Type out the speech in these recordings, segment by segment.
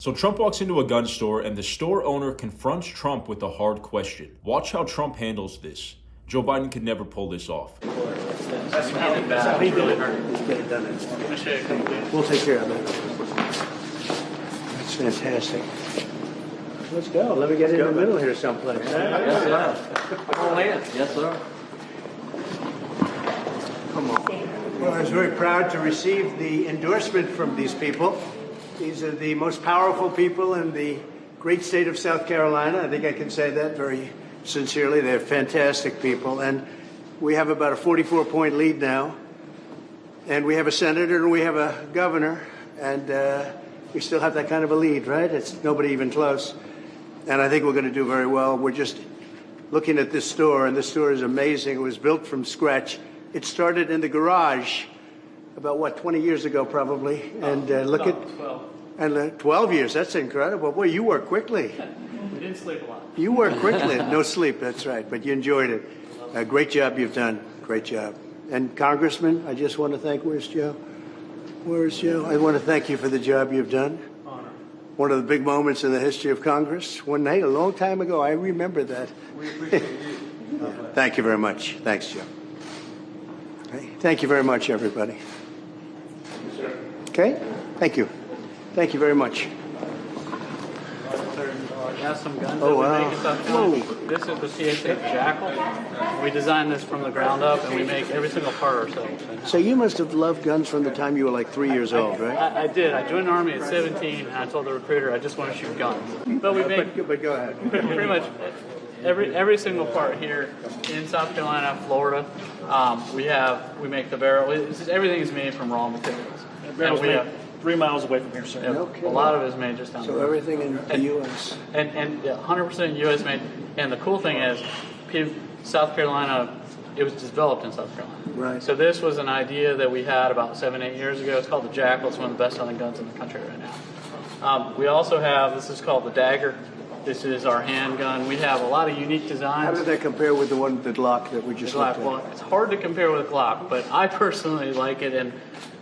So Trump walks into a gun store and the store owner confronts Trump with a hard question. Watch how Trump handles this. Joe Biden could never pull this off. That's how he did it. Let's get it done. We'll take care of it. That's fantastic. Let's go. Let me get in the middle here someplace. Yes, sir. All in. Yes, sir. Come on. Well, I was very proud to receive the endorsement from these people. These are the most powerful people in the great state of South Carolina. I think I can say that very sincerely. They're fantastic people. And we have about a 44-point lead now. And we have a senator and we have a governor. And we still have that kind of a lead, right? It's nobody even close. And I think we're going to do very well. We're just looking at this store, and this store is amazing. It was built from scratch. It started in the garage about, 20 years ago probably. And look at... 12. And 12 years, that's incredible. Boy, you work quickly. We didn't sleep a lot. You work quickly. No sleep, that's right. But you enjoyed it. Great job you've done. Great job. And Congressman, I just want to thank, where's Joe? Where's Joe? I want to thank you for the job you've done. Honor. One of the big moments in the history of Congress. One night, a long time ago, I remember that. We appreciate you. Thank you very much. Thanks, Joe. Okay. Thank you very much, everybody. Okay? Thank you. Thank you very much. We have some guns Oh, that we wow. make in South Carolina. This is the CSA Jackal. We designed this from the ground up, and we make every single part ourselves. So you must have loved guns from the time you were like 3 years old, right? I did. I joined the Army at 17, and I told the recruiter I just want to shoot guns. But we make But go ahead. pretty much every single part here in South Carolina, Florida. We make the barrel. Everything is made from raw materials. Barrel's And we made have 3 miles away from here, sir. yeah, No a kidding. lot of it is made just down the So road. everything in the U.S. And 100% U.S. made. And the cool thing is, South Carolina, it was developed in South Carolina. Right. So this was an idea that we had about 7-8 years ago. It's called the Jackal. It's one of the best-selling guns in the country right now. We also have, this is called the Dagger. This is our handgun. We have a lot of unique How designs. did that compare with the one, the Glock that we just Glock. looked Well, at? it's hard to compare with Glock, but I personally like it, and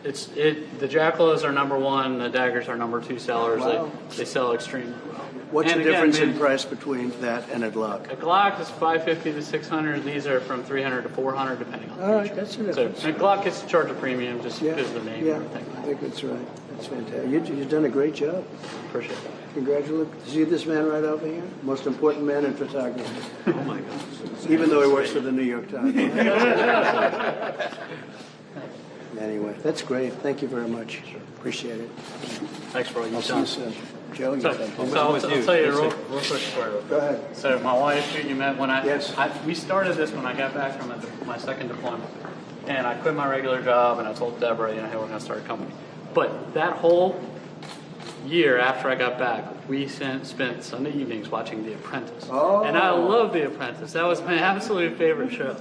the Jackal is our number one. The Daggers are number two sellers. Wow. They sell extremely well. What's And the again, difference in man, price between that and a Glock? A Glock is $550 to $600. These are from $300 to $400, depending on the All right, feature. that's the So difference. a Glock gets to charge a premium just Yeah, because of the name yeah, and everything. I think that's right. That's fantastic. You've done a great job. Appreciate that. Congratulations. See this man right over here? Most important man in photography. Oh my God. Even though he works for the New York Times. Anyway, that's great. Thank you very much. Appreciate it. Thanks for all I'll you've see you done. soon. Joe, you So, thank so you. I'll tell you a real quick story. Go ahead. So my wife, you met when Yes. we started this when I got back from my second deployment, and I quit my regular job, and I told Deborah, hey, we're going to start a company. But that whole year after I got back, we spent Sunday evenings watching The Apprentice, Oh. and I love The Apprentice. That was my absolute favorite show.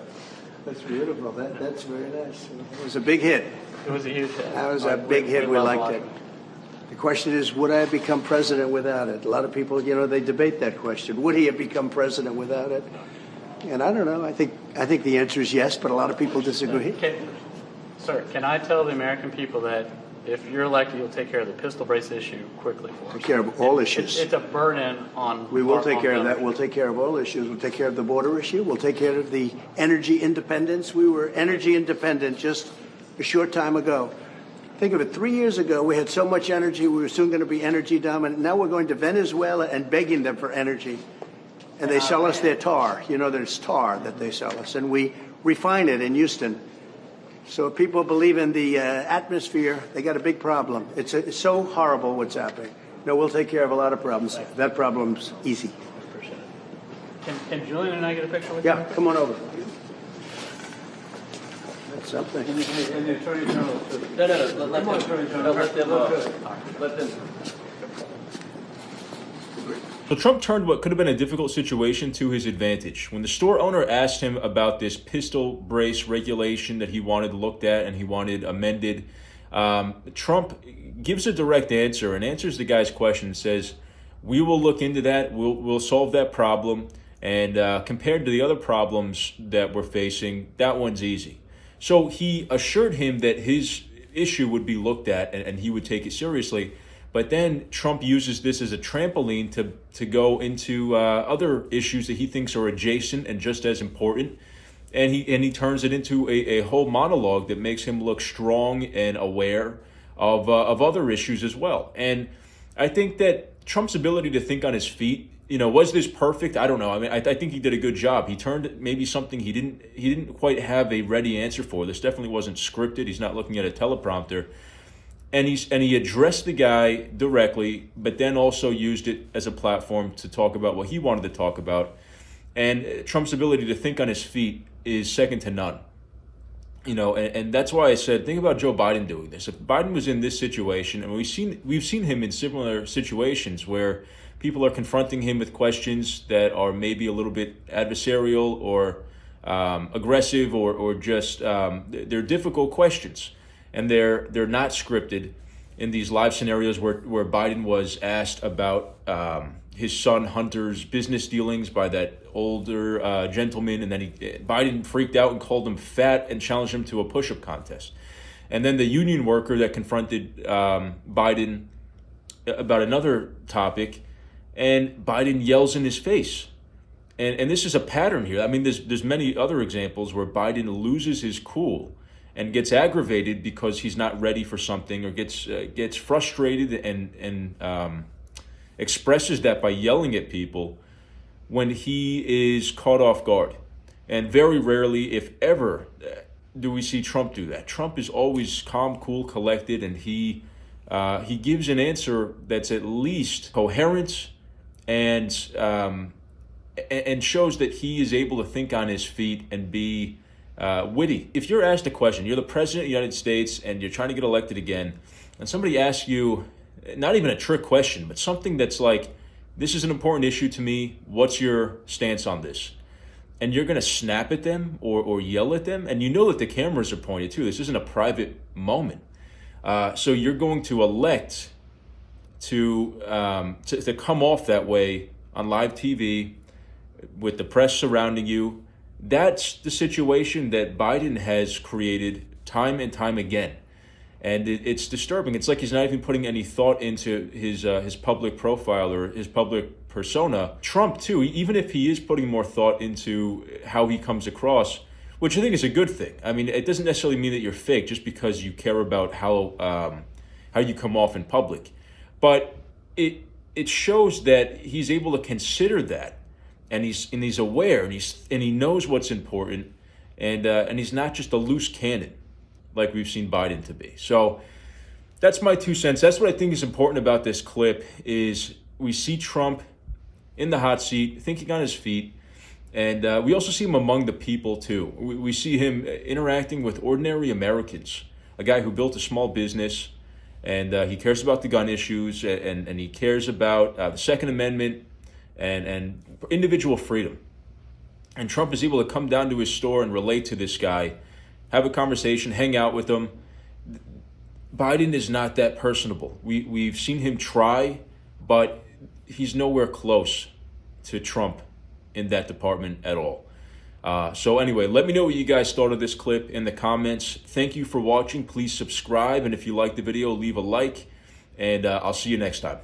That's beautiful. That's very nice. It was a big hit. It was a huge hit. That was a big hit. We loved liked watching it. The question is, would I have become president without it? A lot of people, they debate that question. Would he have become president without it? And I don't know. I think the answer is yes, but a lot of people disagree. Sir, can I tell the American people that if you're elected, you'll take care of the pistol brace issue quickly for us? Take care of all issues. It's a burden on. We will our- take on care of that. government. We'll take care of all issues. We'll take care of the border issue. We'll take care of the energy independence. We were energy independent just a short time ago. Think of it. 3 years ago, we had so much energy. We were soon going to be energy dominant. Now we're going to Venezuela and begging them for energy. And they sell us their tar. There's tar that they sell us. And we refine it in Houston. So if people believe in the atmosphere, they got a big problem. It's so horrible what's happening. No, we'll take care of a lot of problems. That problem's easy. Appreciate it. Can Julian and I get a picture with you? Yeah, come on over. That's something. And the Attorney General, too. No, let them. So Trump turned what could have been a difficult situation to his advantage. When the store owner asked him about this pistol brace regulation that he wanted looked at and he wanted amended, Trump gives a direct answer and answers the guy's question and says, we will look into that, we'll solve that problem, and compared to the other problems that we're facing, that one's easy. So he assured him that his issue would be looked at and he would take it seriously. But then Trump uses this as a trampoline to go into other issues that he thinks are adjacent and just as important. And he turns it into a whole monologue that makes him look strong and aware of other issues as well. And I think that Trump's ability to think on his feet, was this perfect? I don't know. I mean, I think he did a good job. He turned maybe something he didn't quite have a ready answer for. This definitely wasn't scripted. He's not looking at a teleprompter. And he addressed the guy directly, but then also used it as a platform to talk about what he wanted to talk about. And Trump's ability to think on his feet is second to none. And that's why I said, think about Joe Biden doing this. If Biden was in this situation, and we've seen him in similar situations where people are confronting him with questions that are maybe a little bit adversarial or aggressive or just they're difficult questions, and they're not scripted. In these live scenarios where Biden was asked about his son Hunter's business dealings by that older gentleman, and then Biden freaked out and called him fat and challenged him to a push-up contest. And then the union worker that confronted Biden about another topic, and Biden yells in his face. And this is a pattern here. I mean, there's many other examples where Biden loses his cool and gets aggravated because he's not ready for something, or gets frustrated and expresses that by yelling at people when he is caught off guard. And very rarely, if ever, do we see Trump do that. Trump is always calm, cool, collected, and he gives an answer that's at least coherent and shows that he is able to think on his feet and be witty. If you're asked a question, you're the president of the United States and you're trying to get elected again, and somebody asks you, not even a trick question, but something that's like, this is an important issue to me, what's your stance on this? And you're going to snap at them or yell at them, and you know that the cameras are pointed too. This isn't a private moment. So you're going to elect to come off that way on live TV with the press surrounding you. That's the situation that Biden has created time and time again. And it's disturbing. It's like he's not even putting any thought into his public profile or his public persona. Trump, too, even if he is putting more thought into how he comes across, which I think is a good thing. I mean, it doesn't necessarily mean that you're fake just because you care about how you come off in public. But it shows that he's able to consider that, and he's aware, and he knows what's important, and he's not just a loose cannon like we've seen Biden to be. So that's my 2 cents. That's what I think is important about this clip, is we see Trump in the hot seat, thinking on his feet, and we also see him among the people too. We see him interacting with ordinary Americans, a guy who built a small business, and he cares about the gun issues, and he cares about the Second Amendment and individual freedom. And Trump is able to come down to his store and relate to this guy, have a conversation, hang out with him. Biden is not that personable. We've seen him try, but he's nowhere close to Trump in that department at all. So anyway, let me know what you guys thought of this clip in the comments. Thank you for watching. Please subscribe, and if you liked the video, leave a like, and I'll see you next time.